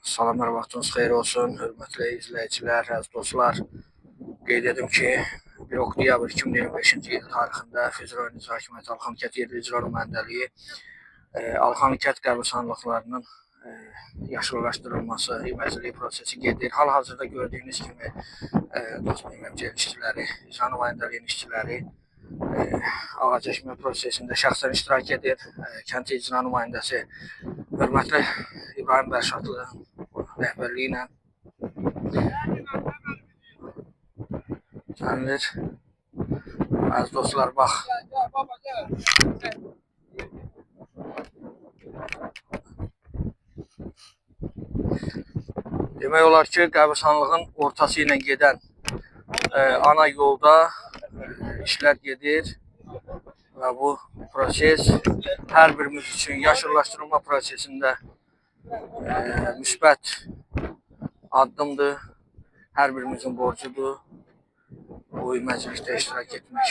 Salamlar, vaxtınız xeyir olsun, hörmətli izləyicilər, əziz dostlar. Qeyd edim ki, 1 oktyabr 2025-ci il tarixində Füzuli rayon İcra Hakimiyyəti Alxan Kənd Yerli İcra Nümayəndəliyi Alxan Kənd qəbirstanlıqlarının yaşıllaşdırılması, iməciliyi prosesi gedir. Hal-hazırda gördüyünüz kimi dostum işçiləri, İcra Nümayəndəliyinin işçiləri ağac əkmə prosesində şəxsən iştirak edir. Kənd İcra Nümayəndəsi hörmətli İbrahim Bərşadlı rəhbərliyi ilə gəlinir. Əziz dostlar, bax. Demək olar ki, qəbirstanlığın ortası ilə gedən ana yolda işlər gedir və bu proses hər birimiz üçün yaşıllaşdırılma prosesində müsbət addımdır. Hər birimizin borcudur bu iməclikdə iştirak etmək.